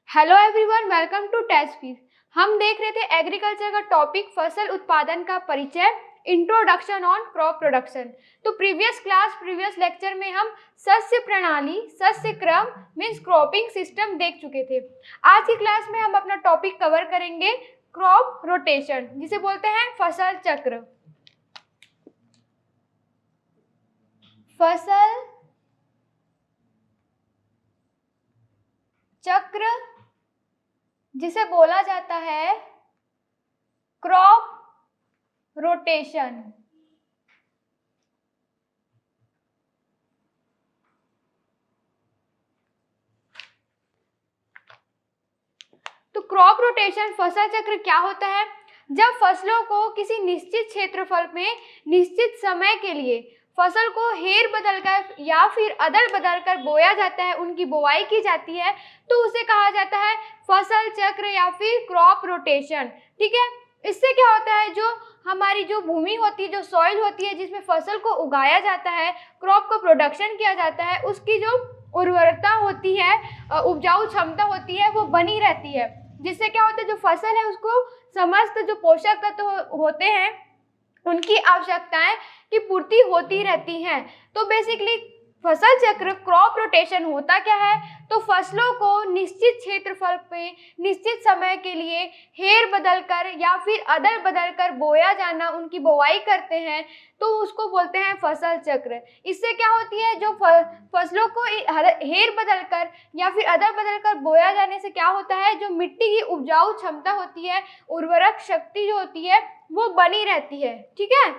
Hello everyone, welcome to test fees. हम देख रहे थे एग्रीकल्चर का टॉपिक फसल उत्पादन का परिचय, इंट्रोडक्शन ऑन क्रॉप प्रोडक्शन। तो प्रीवियस लेक्चर में हम सस्य प्रणाली, सस्य क्रम मीन्स क्रॉपिंग सिस्टम देख चुके थे। आज की क्लास में हम अपना टॉपिक कवर करेंगे क्रॉप रोटेशन, जिसे बोलते हैं फसल चक्र। फसल चक्र जिसे बोला जाता है क्रॉप रोटेशन। तो क्रॉप रोटेशन फसल चक्र क्या होता है? जब फसलों को किसी निश्चित क्षेत्रफल में निश्चित समय के लिए फसल को हेर बदलकर या फिर अदल बदलकर बोया जाता है, उनकी बुवाई की जाती है, तो उसे कहा जाता है फसल चक्र या फिर क्रॉप रोटेशन। ठीक है, इससे क्या होता है, जो हमारी जो भूमि होती है, जो सॉइल होती है जिसमें फसल को उगाया जाता है, क्रॉप को प्रोडक्शन किया जाता है, उसकी जो उर्वरता होती है, उपजाऊ क्षमता होती है, वो बनी रहती है। जिससे क्या होता है, जो फसल है उसको समस्त जो पोषक तत्व होते हैं उनकी आवश्यकताएं की पूर्ति होती रहती हैं। तो बेसिकली फसल चक्र क्रॉप रोटेशन होता क्या है? तो फसलों को निश्चित क्षेत्रफल पे निश्चित समय के लिए हेर बदल कर या फिर अदल बदल कर बोया जाना, उनकी बुवाई करते हैं, तो उसको बोलते हैं फसल चक्र। इससे क्या होती है, जो फसलों को हेर बदल कर या फिर अदल बदल कर बोया जाने से क्या होता है, जो मिट्टी की उपजाऊ क्षमता होती है, उर्वरक शक्ति जो होती है, वो बनी रहती है। ठीक है,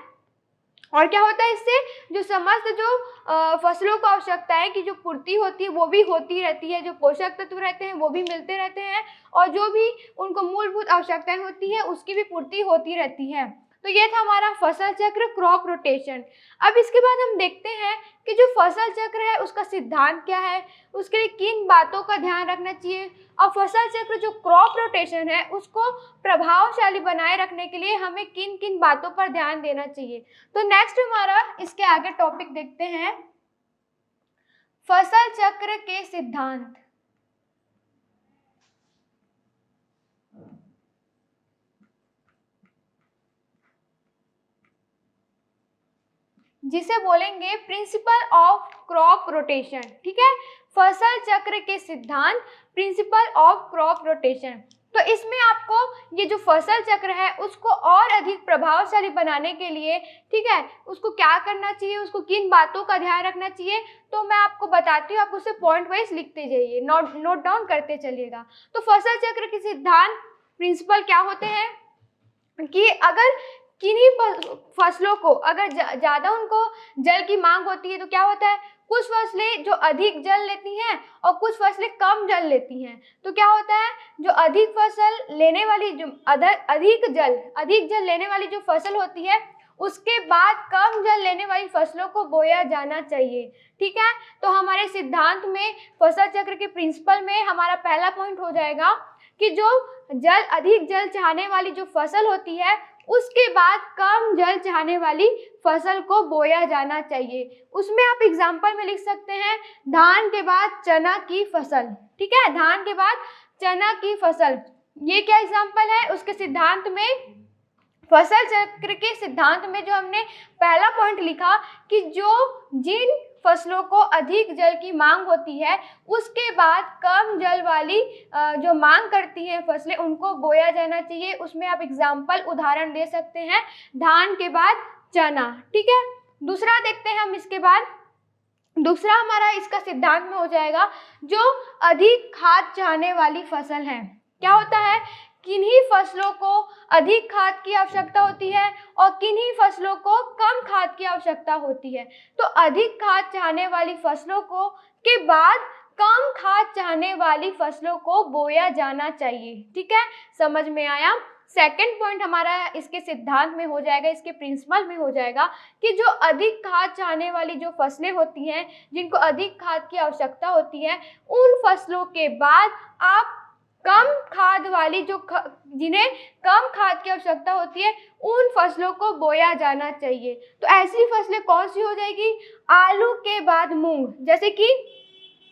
और क्या होता है, इससे जो समस्त जो फसलों को आवश्यकताएं की जो पूर्ति होती है वो भी होती रहती है, जो पोषक तत्व रहते हैं वो भी मिलते रहते हैं, और जो भी उनको मूलभूत आवश्यकताएं होती है उसकी भी पूर्ति होती रहती है। तो ये था हमारा फसल चक्र क्रॉप रोटेशन। अब इसके बाद हम देखते हैं कि जो फसल चक्र है उसका सिद्धांत क्या है, उसके लिए किन बातों का ध्यान रखना चाहिए, और फसल चक्र जो क्रॉप रोटेशन है उसको प्रभावशाली बनाए रखने के लिए हमें किन किन बातों पर ध्यान देना चाहिए। तो नेक्स्ट हमारा इसके आगे टॉपिक देखते हैं फसल चक्र के सिद्धांत। जिसे बोलेंगे प्रिंसिपल ऑफ क्रॉप रोटेशन। ठीक है, फसल चक्र के सिद्धांत, प्रिंसिपल ऑफ क्रॉप रोटेशन। तो इसमें आपको ये जो फसल चक्र है उसको और अधिक प्रभावशाली बनाने के लिए, ठीक है, उसको क्या करना चाहिए, उसको किन बातों का ध्यान रखना चाहिए, तो मैं आपको बताती हूँ। आप उसे पॉइंट वाइज लिखते जाइए, नोट डाउन करते चलिएगा। तो फसल चक्र के सिद्धांत, प्रिंसिपल क्या होते हैं कि अगर किन्हीं फसलों को अगर ज़्यादा उनको जल की मांग होती है तो क्या होता है, कुछ फसलें जो अधिक जल लेती हैं और कुछ फसलें कम जल लेती हैं। तो क्या होता है, जो अधिक फसल लेने वाली, जो अधिक जल लेने वाली जो फसल होती है उसके बाद कम जल लेने वाली फसलों को बोया जाना चाहिए। ठीक है, तो हमारे सिद्धांत में फसल चक्र के प्रिंसिपल में हमारा पहला पॉइंट हो जाएगा कि जो अधिक जल चाहने वाली जो फसल होती है उसके बाद कम जल चाहने वाली फसल को बोया जाना चाहिए। उसमें आप एग्जाम्पल में लिख सकते हैं धान के बाद चना की फसल। ठीक है, धान के बाद चना की फसल, ये क्या एग्जाम्पल है उसके सिद्धांत में। फसल चक्र के सिद्धांत में जो हमने पहला पॉइंट लिखा कि जो जिन फसलों को अधिक जल की मांग होती है उसके बाद कम जल वाली जो मांग करती हैं फसलें, उनको बोया जाना चाहिए। उसमें आप एग्जाम्पल उदाहरण दे सकते हैं धान के बाद चना। ठीक है, दूसरा देखते हैं हम इसके बाद। दूसरा हमारा इसका सिद्धांत में हो जाएगा जो अधिक खाद चाहने वाली फसल है। क्या होता है, किन्हीं फसलों को अधिक खाद की आवश्यकता होती है और किन्हीं फसलों को कम खाद की आवश्यकता होती है। तो अधिक खाद चाहने वाली फसलों को के बाद कम खाद चाहने वाली फसलों को बोया जाना चाहिए। ठीक है, समझ में आया। सेकंड पॉइंट हमारा इसके सिद्धांत में हो जाएगा, इसके प्रिंसिपल में हो जाएगा कि जो अधिक खाद चाहने वाली जो फसलें होती हैं, जिनको अधिक खाद की आवश्यकता होती है, उन फसलों के बाद आप कम खाद वाली जिन्हें कम खाद की आवश्यकता होती है उन फसलों को बोया जाना चाहिए। तो ऐसी फसलें कौन सी हो जाएगी, आलू के बाद मूंग, जैसे कि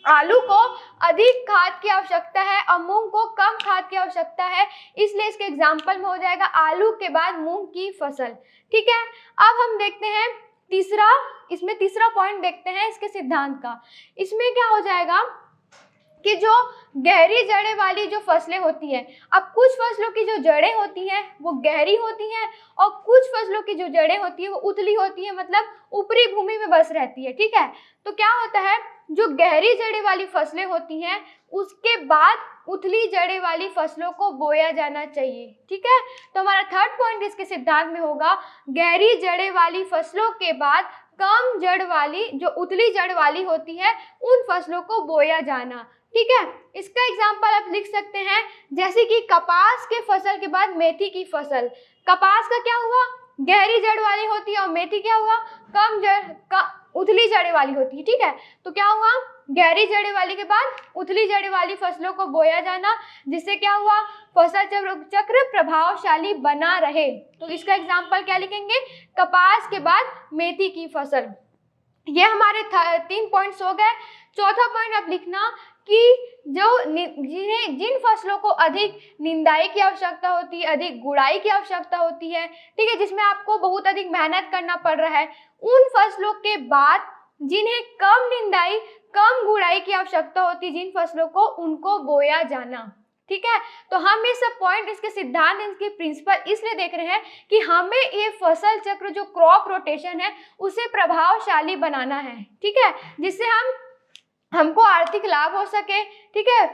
आलू को अधिक खाद की आवश्यकता है और मूंग को कम खाद की आवश्यकता है, इसलिए इसके एग्जाम्पल में हो जाएगा आलू के बाद मूंग की फसल। ठीक है, अब हम देखते हैं तीसरा, इसमें तीसरा पॉइंट देखते हैं इसके सिद्धांत का। इसमें क्या हो जाएगा कि जो गहरी जड़ें वाली जो फसलें होती हैं, अब कुछ फसलों की जो जड़ें होती हैं वो गहरी होती हैं और कुछ फसलों की जो जड़ें होती है वो उथली होती है, मतलब ऊपरी भूमि में बस रहती है। ठीक है, तो क्या होता है, जो गहरी जड़ें वाली फसलें होती हैं उसके बाद उथली जड़ें वाली फसलों को बोया जाना चाहिए। ठीक है, तो हमारा थर्ड पॉइंट इसके सिद्धांत में होगा गहरी जड़ें वाली फसलों के बाद कम जड़ वाली, जो उथली जड़ वाली होती है, उन फसलों को बोया जाना। ठीक है, इसका एग्जाम्पल आप लिख सकते हैं, जैसे कि कपास के फसल के बाद मेथी की फसल। कपास का क्या हुआ, गहरी जड़ वाली होती है, और मेथी क्या हुआ, कम जड़ उथली जड़ें वाली होती है। ठीक है, तो क्या हुआ, गहरी जड़ें वाली के बाद उथली जड़ें वाली फसलों को बोया जाना, जिससे क्या हुआ, फसल चक्र प्रभावशाली बना रहे। तो इसका एग्जाम्पल क्या लिखेंगे, कपास के बाद मेथी की फसल। ये हमारे 3 पॉइंट्स हो गए। चौथा पॉइंट आप लिखना कि जिन फसलों को अधिक निंदाई की आवश्यकता होती है, अधिक गुड़ाई की आवश्यकता होती है, ठीक है, जिसमें आपको बहुत अधिक मेहनत करना पड़ रहा है, उन फसलों के बाद जिन्हें कम निंदाई कम गुड़ाई की आवश्यकता होती है, जिन फसलों को, उनको बोया जाना। ठीक है, तो हम ये सब पॉइंट, इसके सिद्धांत, इसके प्रिंसिपल इसलिए देख रहे हैं कि हमें ये फसल चक्र जो क्रॉप रोटेशन है उसे प्रभावशाली बनाना है। ठीक है, जिससे हमको आर्थिक लाभ हो सके। ठीक है,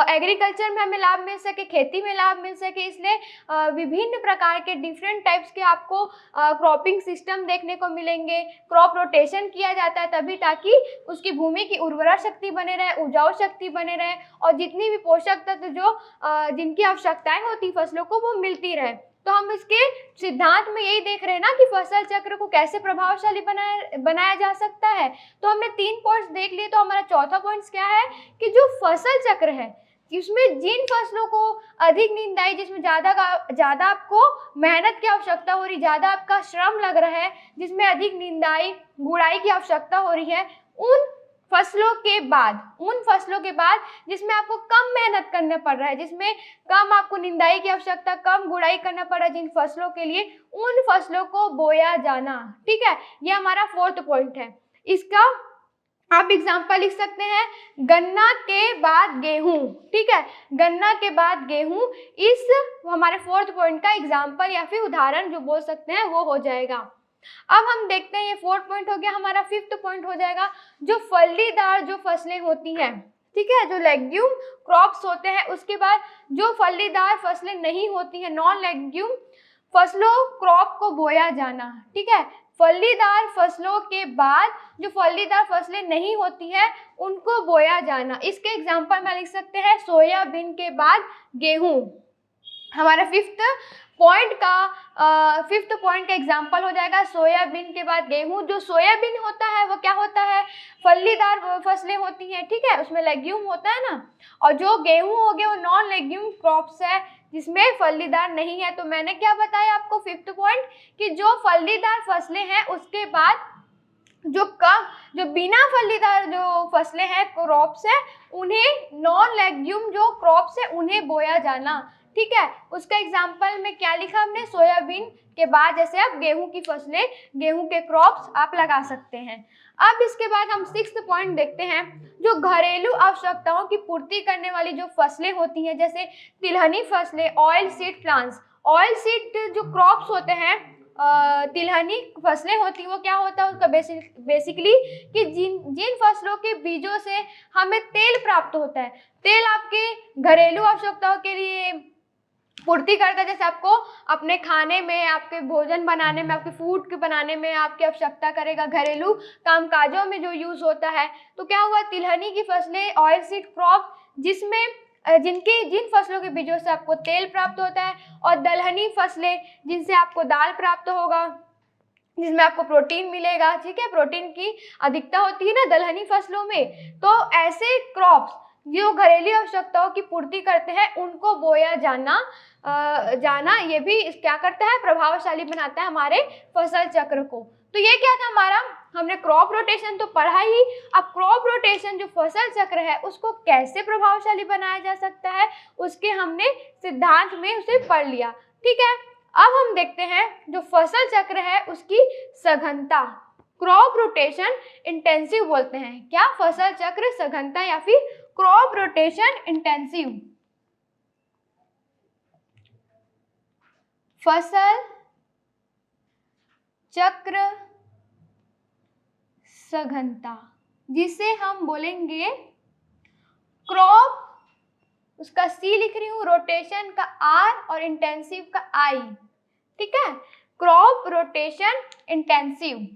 एग्रीकल्चर में हमें लाभ मिल सके, खेती में लाभ मिल सके, इसलिए विभिन्न प्रकार के डिफरेंट टाइप्स के आपको क्रॉपिंग सिस्टम देखने को मिलेंगे। क्रॉप रोटेशन किया जाता है तभी, ताकि उसकी भूमि की उर्वरा शक्ति बने रहे, उपजाऊ शक्ति बने रहे, और जितनी भी पोषक तत्व जो जिनकी आवश्यकताएं होती फसलों को वो मिलती रहे। तो हम इसके सिद्धांत में यही देख रहे हैं ना कि फसल चक्र को कैसे प्रभावशाली बनाया जा सकता है। तो हमने 3 पॉइंट्स देख लिए। तो हमारा चौथा पॉइंट क्या है कि जो फसल चक्र है इसमें जिन फसलों को अधिक निंदाई, जिसमें ज़्यादा आपको मेहनत की आवश्यकता हो रही, ज़्यादा आपका श्रम लग रहा है, जिसमें अधिक निंदाई गुड़ाई की आवश्यकता हो रही है, उन फसलों के बाद जिसमें आपको कम मेहनत करना पड़ रहा है, जिसमें कम आपको निंदाई की आवश्यकता, कम गुड़ाई करना पड़ रहा है, जिन फसलों के लिए, उन फसलों को बोया जाना। ठीक है, ये हमारा 4th पॉइंट है। इसका आप एग्जाम्पल लिख सकते हैं, गन्ना के बाद गेहूं। ठीक है, गन्ना के बाद गेहूं, इस हमारे 4th पॉइंट का एग्जाम्पल या फिर उदाहरण जो बोल सकते हैं वो हो जाएगा। अब हम देखते हैं, ये 4th पॉइंट हो गया। हमारा 5th पॉइंट हो जाएगा जो फलीदार जो फसलें होती हैं। ठीक है, जो लेग्यूम क्रॉप्स होते हैं, उसके बाद जो फलीदार फसलें नहीं होती हैं, नॉन लेग्यूम फसलों क्रॉप को बोया जाना। ठीक है, फलीदार फसलों के बाद जो फलीदार फसलें नहीं होती हैं उनको बोया जाना। इसके एग्जाम्पल में लिख सकते हैं, सोयाबीन के बाद गेहूं। हमारा 5th पॉइंट का एग्जाम्पल हो जाएगा सोयाबीन के बाद गेहूं। जो सोयाबीन होता है वो क्या होता है, फलीदार फसलें होती हैं। ठीक है, उसमें लेग्यूम होता है ना, और जो गेहूं हो गया वो नॉन लेग्यूम क्रॉप्स है, जिसमें फलीदार नहीं है। तो मैंने क्या बताया आपको 5th पॉइंट, कि जो फलीदार फसलें हैं उसके बाद जो बिना फलीदार जो फसलें हैं, क्रॉप्स है, उन्हें नॉन लेग्यूम जो क्रॉप्स है उन्हें बोया जाना। ठीक है, उसका एग्जाम्पल में क्या लिखा हमने, सोयाबीन के बाद जैसे आप गेहूं की फसलें, गेहूं के क्रॉप्स आप लगा सकते हैं। अब इसके बाद हम 6th पॉइंट देखते हैं, जो घरेलू आवश्यकताओं की पूर्ति करने वाली जो फसलें होती हैं, जैसे तिलहनी फसलें, oil seed plants. Oil seed जो क्रॉप्स होते हैं, तिलहनी फसलें होती हैं, वो क्या होता है उसका बेसिकली कि जिन फसलों के बीजों से हमें तेल प्राप्त होता है। तेल आपके घरेलू आवश्यकताओं के लिए पूर्ति करता है, जैसे आपको अपने खाने में, आपके भोजन बनाने में, आपके फूड के बनाने में आपकी आवश्यकता करेगा, घरेलू कामकाजों में जो यूज होता है। तो क्या हुआ, तिलहनी की फसलें, ऑयल सीड क्रॉप, जिन फसलों के बीजों से आपको तेल प्राप्त होता है, और दलहनी फसलें जिनसे आपको दाल प्राप्त होगा, जिसमें आपको प्रोटीन मिलेगा। ठीक है, प्रोटीन की अधिकता होती है ना दलहनी फसलों में। तो ऐसे क्रॉप्स जो घरेलू आवश्यकताओं की पूर्ति करते हैं उनको बोया जाना ये भी क्या करता है, प्रभावशाली बनाता है हमारे फसल चक्र को। तो ये क्या था हमारा, हमने क्रॉप रोटेशन तो पढ़ा ही। अब क्रॉप रोटेशन जो फसल चक्र है उसको कैसे प्रभावशाली बनाया जा सकता है उसके हमने सिद्धांत में उसे पढ़ लिया। ठीक है, अब हम देखते हैं जो फसल चक्र है उसकी सघनता, क्रॉप रोटेशन इंटेंसिव बोलते हैं। क्या, फसल चक्र सघनता या फिर क्रॉप रोटेशन इंटेंसिव। फसल चक्र सघनता जिसे हम बोलेंगे क्रॉप, उसका सी लिख रही हूं, रोटेशन का आर और इंटेंसिव का आई। ठीक है, क्रॉप रोटेशन इंटेंसिव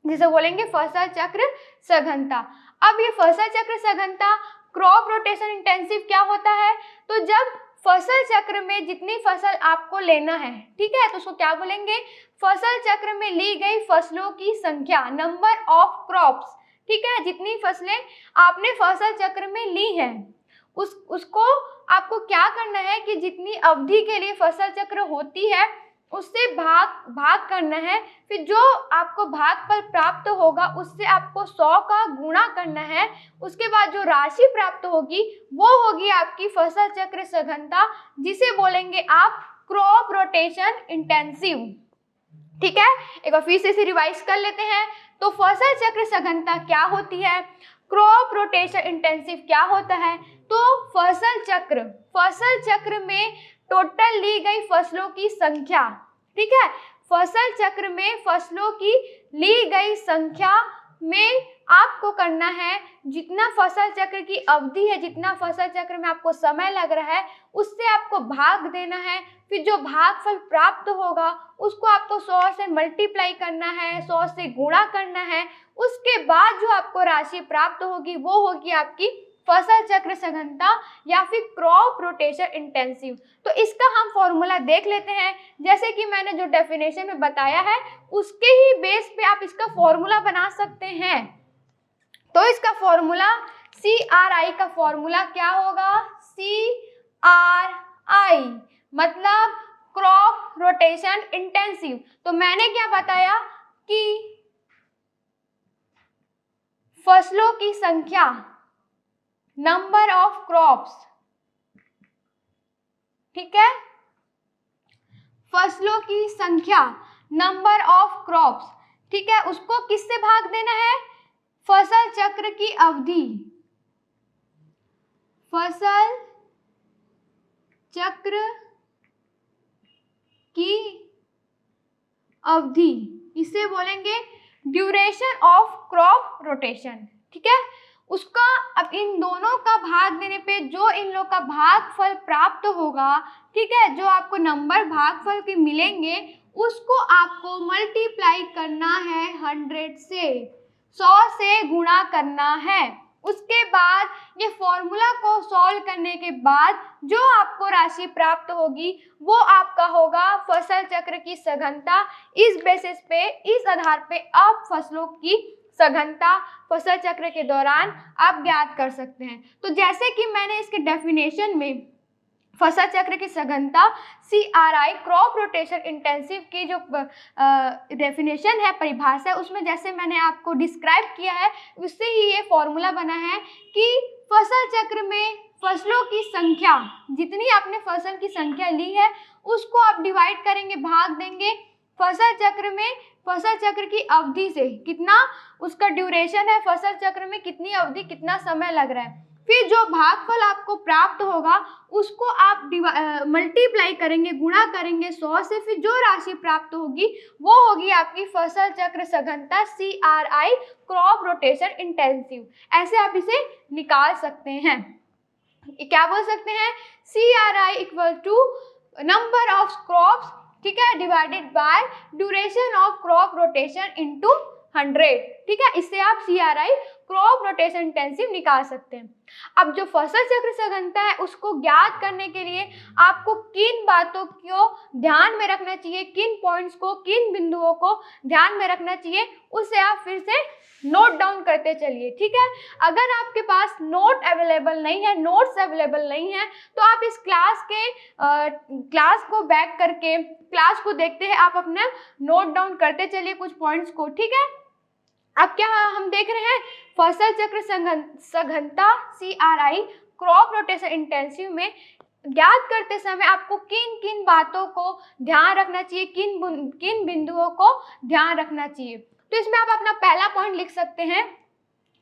जिसे बोलेंगे फसल चक्र सघनता। अब ये फसल चक्र सघनता, क्रॉप रोटेशन इंटेंसिव क्या होता है, तो जब फसल चक्र में जितनी फसल आपको लेना है, ठीक है, तो उसको क्या बोलेंगे, फसल चक्र में ली गई फसलों की संख्या, नंबर ऑफ क्रॉप्स। ठीक है, जितनी फसलें आपने फसल चक्र में ली हैं उसको आपको क्या करना है कि जितनी अवधि के लिए फसल चक्र होती है उससे भाग करना है। फिर जो आपको भागफल प्राप्त होगा उससे आपको 100 का गुणा करना है। उसके बाद जो राशि प्राप्त होगी वो होगी आपकी फसल चक्र सघनता, जिसे बोलेंगे आप क्रॉप रोटेशन इंटेंसिव। ठीक है, एक बार फिर से इसे रिवाइज कर लेते हैं। तो फसल चक्र सघनता क्या होती है, क्रॉप रोटेशन इंटेंसिव क्या होता है। तो फसल चक्र में टोटल ली गई फसलों की संख्या, ठीक है, फसल चक्र में फसलों की ली गई संख्या में आपको करना है जितना फसल चक्र की अवधि है, जितना फसल चक्र में आपको समय लग रहा है उससे आपको भाग देना है। फिर जो भागफल प्राप्त होगा उसको आपको 100 से मल्टीप्लाई करना है, 100 से गुणा करना है। उसके बाद जो आपको राशि प्राप्त होगी वो होगी आपकी फसल चक्र सघनता या फिर क्रॉप रोटेशन इंटेंसिव। तो इसका हम फॉर्मूला देख लेते हैं। जैसे कि मैंने जो डेफिनेशन में बताया है उसके ही बेस पे आप इसका फॉर्मूला बना सकते हैं। तो इसका फॉर्मूला CRI का फॉर्मूला क्या होगा, CRI मतलब क्रॉप रोटेशन इंटेंसिव। तो मैंने क्या बताया कि फसलों की संख्या, नंबर ऑफ क्रॉप्स, ठीक है, फसलों की संख्या, नंबर ऑफ क्रॉप्स, ठीक है, उसको किससे भाग देना है, फसल चक्र की अवधि, फसल चक्र की अवधि, इसे बोलेंगे ड्यूरेशन ऑफ क्रॉप रोटेशन। ठीक है, उसका अब इन दोनों का भाग देने पे जो इन लोग का भागफल प्राप्त होगा, ठीक है, जो आपको नंबर भागफल के मिलेंगे उसको आपको मल्टीप्लाई करना है 100 से, 100 से गुणा करना है। उसके बाद ये फॉर्मूला को सॉल्व करने के बाद जो आपको राशि प्राप्त होगी वो आपका होगा फसल चक्र की सघनता। इस बेसिस पे, इस आधार पे आप फसलों की सघनता फसल चक्र के दौरान आप ज्ञात कर सकते हैं। तो जैसे कि मैंने इसके डेफिनेशन में फसल चक्र की सघनता CRI क्रॉप रोटेशन इंटेंसिव की जो डेफिनेशन है, परिभाषा है, उसमें जैसे मैंने आपको डिस्क्राइब किया है उससे ही ये फॉर्मूला बना है कि फसल चक्र में फसलों की संख्या, जितनी आपने फसल की संख्या ली है उसको आप डिवाइड करेंगे, भाग देंगे फसल चक्र में, फसल चक्र की अवधि से, कितना उसका ड्यूरेशन है, फसल चक्र में कितनी अवधि, कितना समय लग रहा है। फिर जो भागफल आपको प्राप्त होगा उसको आप मल्टीप्लाई करेंगे, गुणा करेंगे 100 से, फिर जो राशि प्राप्त होगी वो होगी आपकी फसल चक्र सघनता CRI क्रॉप रोटेशन इंटेंसिव। ऐसे आप इसे निकाल सकते हैं। क्या बोल सकते हैं, CRI equal to number of crops, ठीक है, divided by duration of crop rotation into 100। ठीक है, इससे आप CRI क्रॉप रोटेशन इंटेंसिव निकाल सकते हैं। अब जो फसल चक्र सघनता है उसको ज्ञात करने के लिए आपको किन बातों को ध्यान में रखना चाहिए, किन पॉइंट्स को, किन बिंदुओं को ध्यान में रखना चाहिए, उसे आप फिर से नोट डाउन करते चलिए, ठीक है। अगर आपके पास नोट्स अवेलेबल नहीं है तो आप इस क्लास को बैक करके क्लास को देखते हैं, आप अपना नोट डाउन करते चलिए कुछ पॉइंट्स को, ठीक है। अब क्या हम देख रहे हैं, फसल चक्र सघनता CRI क्रॉप रोटेशन इंटेंसिव में ज्ञात करते समय आपको किन किन बातों को ध्यान रखना चाहिए, किन बिंदुओं को ध्यान रखना चाहिए। तो इसमें आप अपना पहला पॉइंट लिख सकते हैं,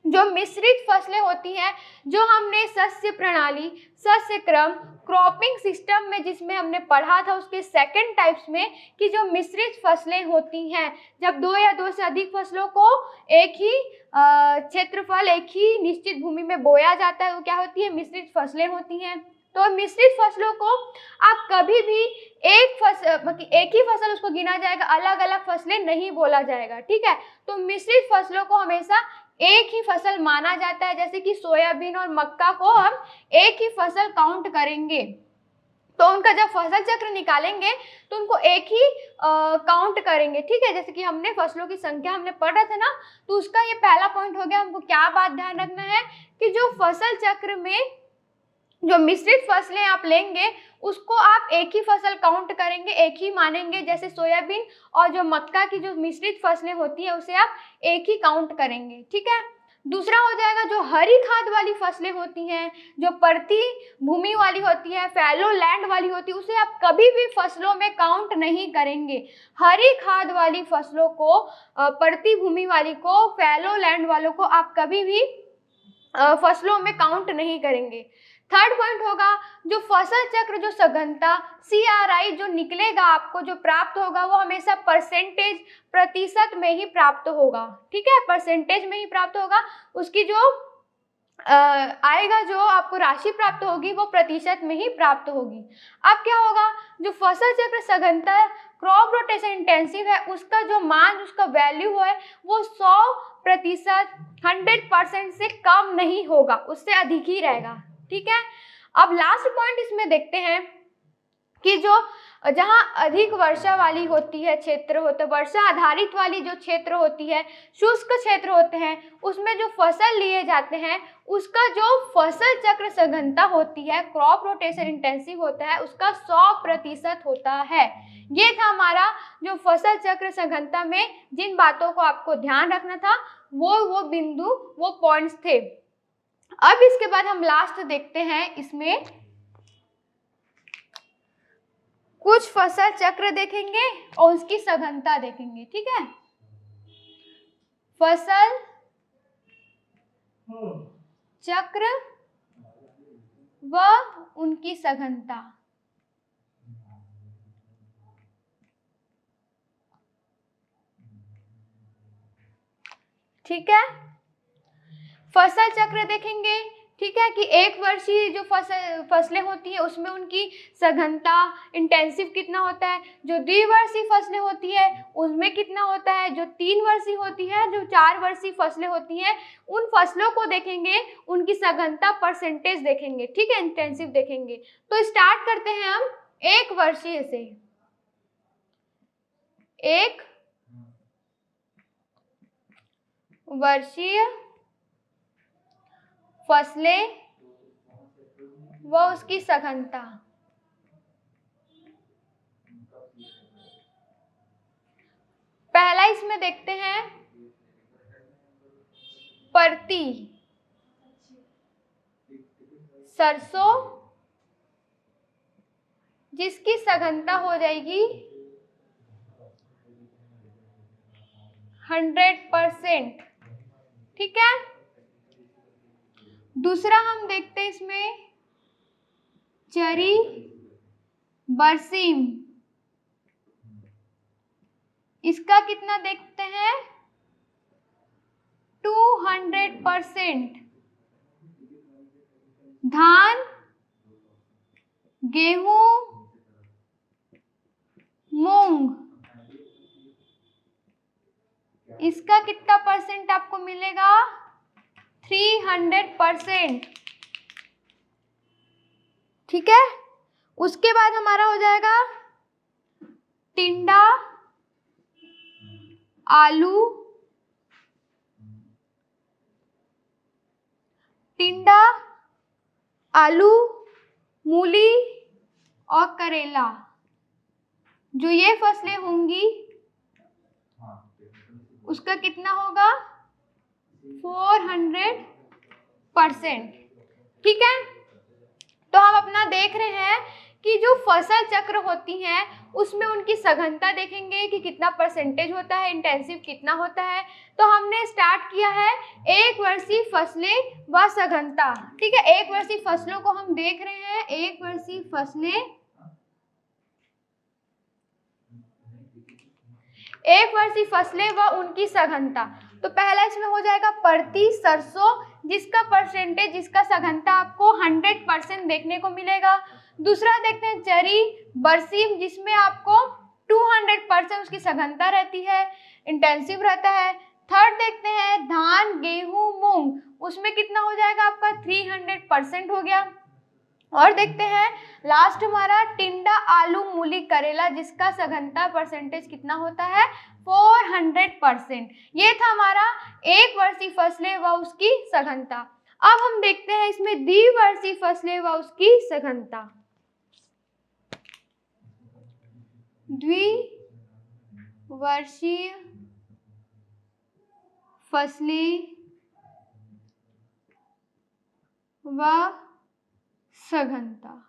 जो मिश्रित फसलें होती हैं, जो हमने शस्य प्रणाली, शस्य क्रम, क्रॉपिंग सिस्टम में जिसमें हमने पढ़ा था उसके सेकंड टाइप्स में, कि जो मिश्रित फसलें होती हैं, जब दो या दो से अधिक फसलों को एक ही क्षेत्रफल, एक ही निश्चित भूमि में बोया जाता है, वो क्या होती है, मिश्रित फसलें होती हैं। तो मिश्रित फसलों को आप कभी भी एक ही फसल उसको गिना जाएगा, अलग अलग फसलें नहीं बोला जाएगा, ठीक है। तो मिश्रित फसलों को हमेशा एक ही फसल माना जाता है, जैसे कि सोयाबीन और मक्का को हम एक ही फसल काउंट करेंगे, तो उनका जब फसल चक्र निकालेंगे तो उनको एक ही काउंट करेंगे, ठीक है। जैसे कि हमने फसलों की संख्या हमने पढ़ा था ना, तो उसका ये पहला पॉइंट हो गया। हमको क्या बात ध्यान रखना है कि जो फसल चक्र में जो मिश्रित फसलें आप लेंगे उसको आप एक ही फसल काउंट करेंगे, एक ही मानेंगे, जैसे सोयाबीन और जो मक्का की जो मिश्रित फसलें होती है उसे आप एक ही काउंट करेंगे, ठीक है। दूसरा हो जाएगा जो हरी खाद वाली फसलें होती हैं, जो परती भूमि वाली होती है, फैलो लैंड वाली होती है, उसे आप कभी भी फसलों में काउंट नहीं करेंगे। हरी खाद वाली फसलों को, परती भूमि वाली को, फैलो लैंड वालों को आप कभी भी फसलों में काउंट नहीं करेंगे। थर्ड पॉइंट होगा जो फसल चक्र जो सघनता CRI जो निकलेगा, आपको जो प्राप्त होगा वो हमेशा परसेंटेज, प्रतिशत में ही प्राप्त होगा, ठीक है, परसेंटेज में ही प्राप्त होगा। उसकी जो आएगा, जो आपको राशि प्राप्त होगी वो प्रतिशत में ही प्राप्त होगी। अब क्या होगा, जो फसल चक्र सघनता क्रॉप रोटेशन इंटेंसिव है उसका जो मान, उसका वैल्यू है वो 100%, 100% से कम नहीं होगा, उससे अधिक ही रहेगा, ठीक है। अब लास्ट पॉइंट इसमें देखते हैं कि जो जहाँ अधिक वर्षा वाली होती है क्षेत्र होते, वर्षा आधारित वाली जो क्षेत्र होती है, शुष्क क्षेत्र होते हैं, उसमें जो फसल लिए जाते हैं उसका जो फसल चक्र सघनता होती है, क्रॉप रोटेशन इंटेंसिव होता है, उसका 100% होता है। ये था हमारा जो फसल चक्र सघनता में जिन बातों को आपको ध्यान रखना था, वो बिंदु, वो पॉइंट्स थे। अब इसके बाद हम लास्ट देखते हैं, इसमें कुछ फसल चक्र देखेंगे और उसकी सघनता देखेंगे, ठीक है। फसल चक्र व उनकी सघनता। ठीक है, फसल चक्र देखेंगे, ठीक है, कि एक वर्षीय जो फसलें होती है उसमें उनकी सघनता, इंटेंसिव कितना होता है, जो द्विवर्षीय फसलें होती है उसमें कितना होता है, जो 3 वर्षीय होती है, जो 4 वर्षीय फसलें होती हैं, उन फसलों को देखेंगे, उनकी सघनता परसेंटेज देखेंगे, ठीक है, इंटेंसिव देखेंगे। तो स्टार्ट करते हैं हम 1 वर्षीय से। 1 वर्षीय फसलें व उसकी सघनता। पहला इसमें देखते हैं परती सरसों, जिसकी सघनता हो जाएगी 100%, ठीक है। दूसरा हम देखते हैं इसमें चरी बरसीम, इसका कितना देखते हैं 200%। धान, गेहूं, मूंग, इसका कितना परसेंट आपको मिलेगा 300%। ठीक है, उसके बाद हमारा हो जाएगा टिंडा आलू, टिंडा आलू, मूली और करेला। जो ये फसलें होंगी उसका कितना होगा? 400%। ठीक है, तो हम अपना देख रहे हैं कि जो फसल चक्र होती हैं उसमें उनकी सघनता देखेंगे कि कितना परसेंटेज होता है, इंटेंसिव कितना होता है। तो हमने स्टार्ट किया है एक वर्षीय फसलें व सघनता। ठीक है, एक वर्षीय फसलों को हम देख रहे हैं, एक वर्षीय फसलें, एक वर्षीय फसलें व उनकी सघनता। तो पहला इसमें हो जाएगा प्रति सरसों, जिसका परसेंटेज, जिसका सघनता आपको 100% देखने को मिलेगा। दूसरा देखते हैं चरी बरसीम, जिसमें आपको 200% उसकी सघनता रहती है, इंटेंसिव रहता है। थर्ड देखते हैं धान गेहूं मूंग, उसमें कितना हो जाएगा आपका 300% हो गया। और देखते हैं लास्ट हमारा टिंडा आलू मूली करेला, जिसका सघनता परसेंटेज कितना होता है? 400%। ये था हमारा एक वर्षीय फसलें व उसकी सघनता। अब हम देखते हैं इसमें द्विवर्षीय फसलें व उसकी सघनता। द्विवर्षीय फसलें व सघनता।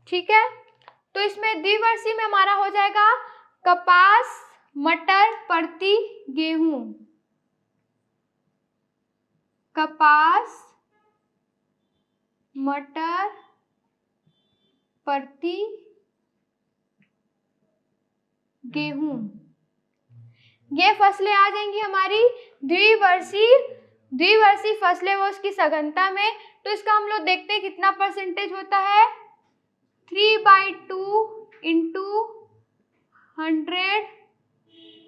ठीक है, तो इसमें द्विवर्षीय में हमारा हो जाएगा कपास मटर प्रति गेहूं, कपास मटर प्रति गेहूं। ये फसलें आ जाएंगी हमारी द्विवर्षीय फसलें वो उसकी सघनता में। तो इसका हम लोग देखते हैं कितना परसेंटेज होता है? 3/2 इंटू 100,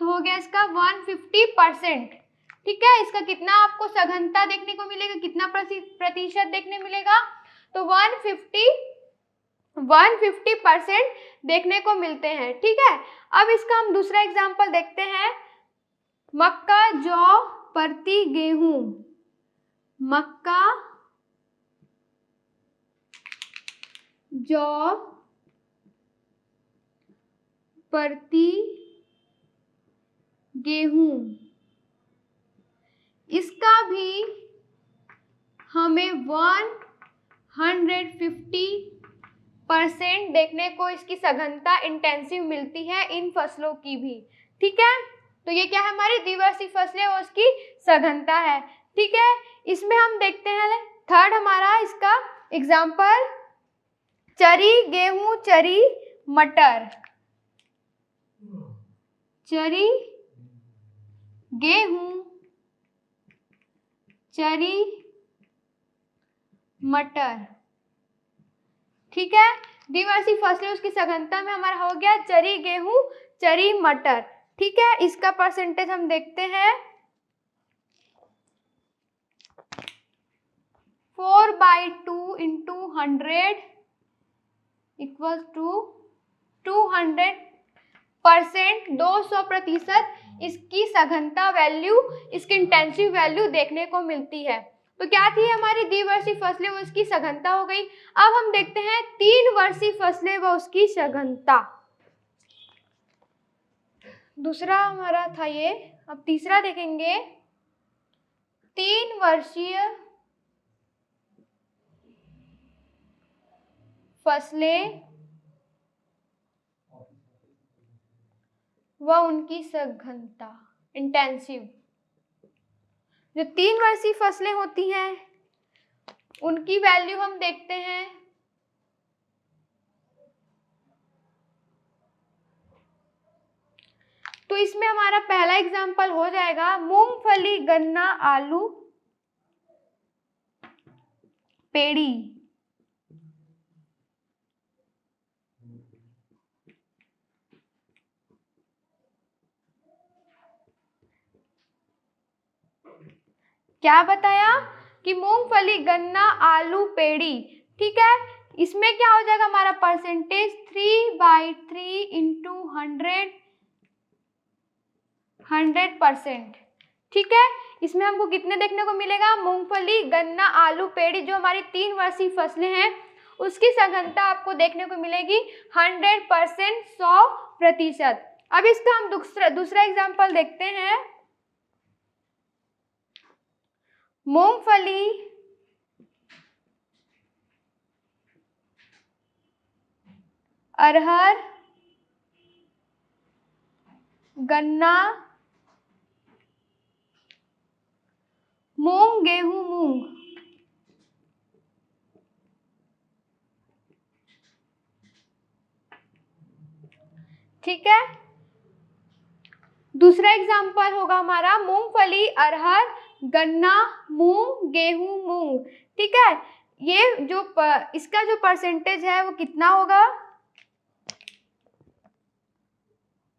तो हो गया इसका 150%। ठीक है, इसका कितना आपको सघनता देखने को मिलेगा, कितना प्रतिशत देखने मिलेगा? तो 150% देखने को मिलते हैं। ठीक है, अब इसका हम दूसरा एग्जांपल देखते हैं, मक्का जौ प्रति गेहूं, मक्का जौ प्रति गेहूं, इसका भी हमें 150% देखने को इसकी सघनता इंटेंसिव मिलती है इन फसलों की भी। ठीक है, तो ये क्या है? हमारी द्विवर्षीय फसलें और उसकी सघनता है। ठीक है, इसमें हम देखते हैं थर्ड हमारा इसका एग्जाम्पल चरी गेहूं चरी मटर, चरी गेहूं चरी मटर। ठीक है, द्विवर्षीय फसलें उसकी सघनता में हमारा हो गया चरी गेहूं चरी मटर। ठीक है, इसका परसेंटेज हम देखते हैं 4/2 इंटू 100 इक्वल टू 200%, 200% इसकी सघनता वैल्यू, इसकी इंटेंसिव वैल्यू देखने को मिलती है। तो क्या थी हमारी द्विवर्षीय फसलें व उसकी सघनता हो गई। अब हम देखते हैं 3 वर्षीय फसलें व उसकी सघनता। दूसरा हमारा था ये, अब तीसरा देखेंगे 3 वर्षीय फसलें व उनकी सघनता इंटेंसिव। जो 3 वर्षीय फसलें होती हैं उनकी वैल्यू हम देखते हैं, तो इसमें हमारा पहला एग्जाम्पल हो जाएगा मूंगफली गन्ना आलू पेड़ी। क्या बताया कि मूंगफली, गन्ना, आलू, पेड़ी, ठीक है, इसमें क्या हो जाएगा हमारा परसेंटेज 3/3 इंटू 100%, ठीक है। इसमें हमको कितने देखने को मिलेगा, मूंगफली, गन्ना, आलू, पेड़ी, जो हमारी 3 वर्षीय फसलें हैं उसकी सघनता आपको देखने को मिलेगी 100%, 100%। अब इसका हम दूसरा एग्जाम्पल देखते हैं। मूंगफली, अरहर, गन्ना, मूंग, गेहूं, मूंग, ठीक है। दूसरा एग्जाम्पल होगा हमारा मूंगफली, अरहर, गन्ना, मूंग, गेहूं, मूंग, ठीक है। ये जो इसका जो परसेंटेज है वो कितना होगा,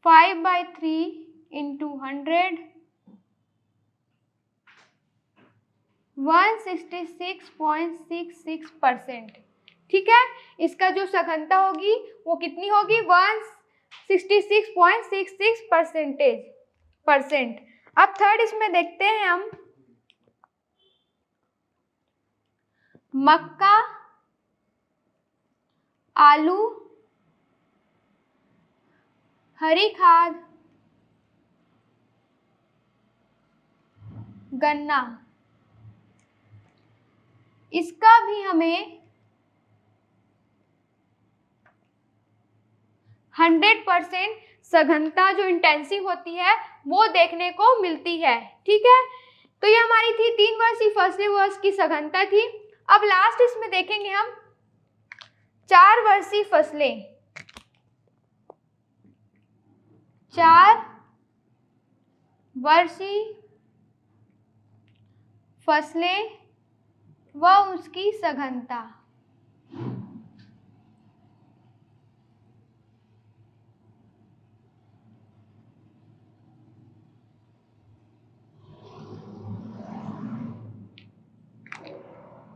5/3 इंटू 100, 166.66%, ठीक है। इसका जो सघनता होगी वो कितनी होगी, 166.66%। अब थर्ड इसमें देखते हैं हम, मक्का, आलू, हरी खाद, गन्ना, इसका भी हमें 100% सघनता जो इंटेंसिव होती है वो देखने को मिलती है, ठीक है। तो ये हमारी थी 3 वर्षीय फसलें, वो उसकी सघनता थी। अब लास्ट इसमें देखेंगे हम 4 वर्षीय फसलें, 4 वर्षीय फसलें व उसकी सघनता।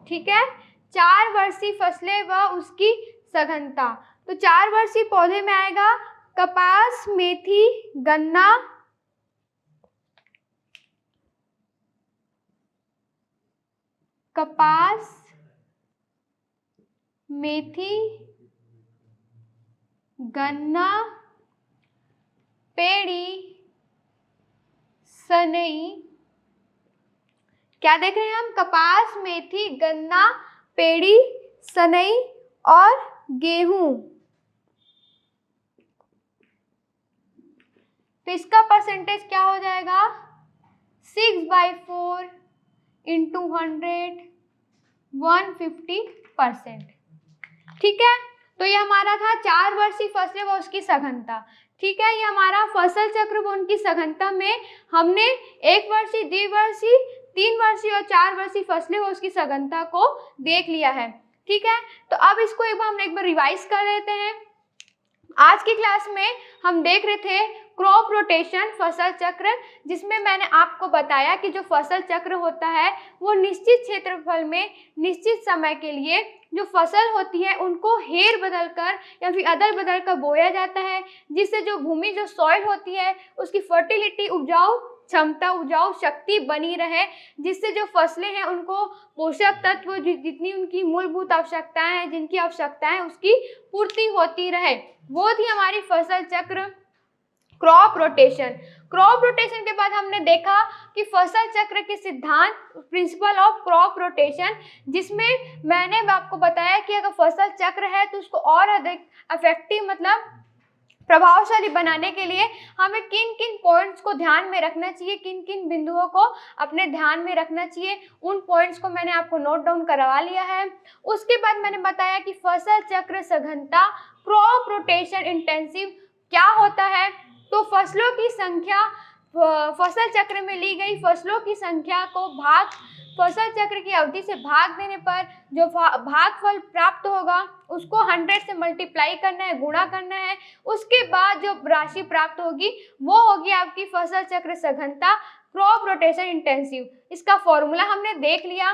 ठीक है, 4 वर्षीय फसलें व उसकी सघनता। तो 4 वर्षीय पौधे में आएगा कपास, मेथी, गन्ना, कपास, मेथी, गन्ना, पेड़ी, सनई। क्या देख रहे हैं हम, कपास, मेथी, गन्ना, पेड़ी, सनई और गेहूं। तो इसका परसेंटेज क्या हो जाएगा, 6/4 इंटू 100, 150%, ठीक है। तो ये हमारा था 4 वर्षीय फसलें व उसकी सघनता, ठीक है। ये हमारा फसल चक्र व उनकी सघनता में हमने 1 वर्षीय, 2 वर्षीय, 3 वर्षीय और 4 वर्षीय फसलें व उसकी सघनता को देख लिया है, ठीक है। तो अब इसको हम एक बार रिवाइज कर लेते हैं। आज की क्लास में हम देख रहे थे क्रॉप रोटेशन, फसल चक्र, जिसमें मैंने आपको बताया कि जो फसल चक्र होता है वो निश्चित क्षेत्रफल में निश्चित समय के लिए जो फसल होती है उनको हेर बदल कर या फिर अदल बदल कर बोया जाता है, जिससे जो भूमि, जो सॉइल होती है उसकी फर्टिलिटी, उपजाऊ क्षमता, उपजाऊ शक्ति बनी रहे, जिससे जो फसलें हैं उनको पोषक तत्व, जितनी उनकी मूलभूत आवश्यकताएं हैं, जिनकी आवश्यकताएं उसकी पूर्ति होती रहे। वो थी हमारी फसल चक्र, क्रॉप रोटेशन। क्रॉप रोटेशन के बाद हमने देखा कि फसल चक्र के सिद्धांत, प्रिंसिपल ऑफ क्रॉप रोटेशन, जिसमें मैंने आपको बताया कि अगर फसल चक्र है तो उसको और अधिक इफेक्टिव, मतलब प्रभावशाली बनाने के लिए हमें किन किन पॉइंट्स को ध्यान में रखना चाहिए, किन किन बिंदुओं को अपने ध्यान में रखना चाहिए, उन पॉइंट्स को मैंने आपको नोट डाउन करवा लिया है। उसके बाद मैंने बताया कि फसल चक्र सघनता, क्रॉप रोटेशन इंटेंसिव क्या होता है। तो फसलों की संख्या, फसल चक्र में ली गई फसलों की संख्या को भाग फसल चक्र की अवधि से भाग देने पर जो भागफल प्राप्त होगा उसको 100 से मल्टीप्लाई करना है, गुणा करना है। उसके बाद जो राशि प्राप्त होगी वो होगी आपकी फसल चक्र सघनता, क्रॉप रोटेशन इंटेंसिव। इसका फॉर्मूला हमने देख लिया।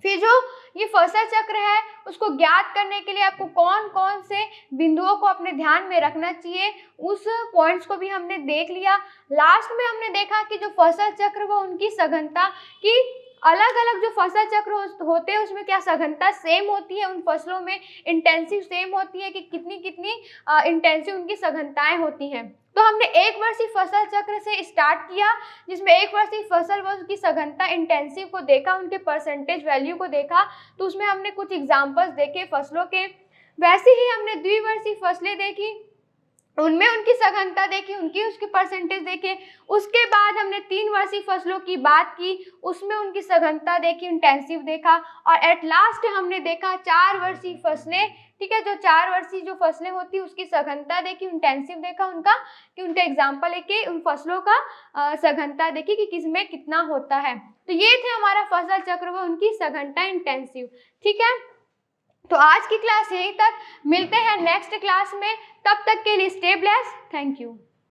फिर जो ये फसल चक्र है उसको ज्ञात करने के लिए आपको कौन कौन से बिंदुओं को अपने ध्यान में रखना चाहिए, उस पॉइंट्स को भी हमने देख लिया। लास्ट में हमने देखा कि जो फसल चक्र वो उनकी सघनता की अलग अलग जो फसल चक्र होते हैं उसमें क्या सघनता सेम होती है, उन फसलों में इंटेंसिव सेम होती है कि कितनी कितनी इंटेंसिव उनकी सघनताएं होती हैं। तो हमने एक वर्षीय फसल चक्र से स्टार्ट किया जिसमें एक वर्षीय फसल व उसकी सघनता इंटेंसिव को देखा, उनके परसेंटेज वैल्यू को देखा। तो उसमें हमने कुछ एग्जांपल्स देखे फसलों के। वैसे ही हमने द्विवर्षीय फसलें देखी, उनमें उनकी सघनता देखी, उनकी उसकी परसेंटेज देखे। उसके बाद हमने 3 वर्षीय फसलों की बात की, उसमें उनकी सघनता देखी, इंटेंसिव देखा। और एट लास्ट हमने देखा 4 वर्षीय फसलें, ठीक है, जो 4 वर्षीय जो फसलें होती उसकी सघनता देखी, इंटेंसिव देखा उनका, कि उनका एग्जाम्पल लेके उन फसलों का सघनता देखी कि किसमें कितना होता है। तो ये थे हमारा फसल चक्र व उनकी सघनता, इंटेंसिव। ठीक है, तो आज की क्लास यहीं तक, मिलते हैं नेक्स्ट क्लास में। तब तक के लिए स्टे ब्लेस्ड, थैंक यू।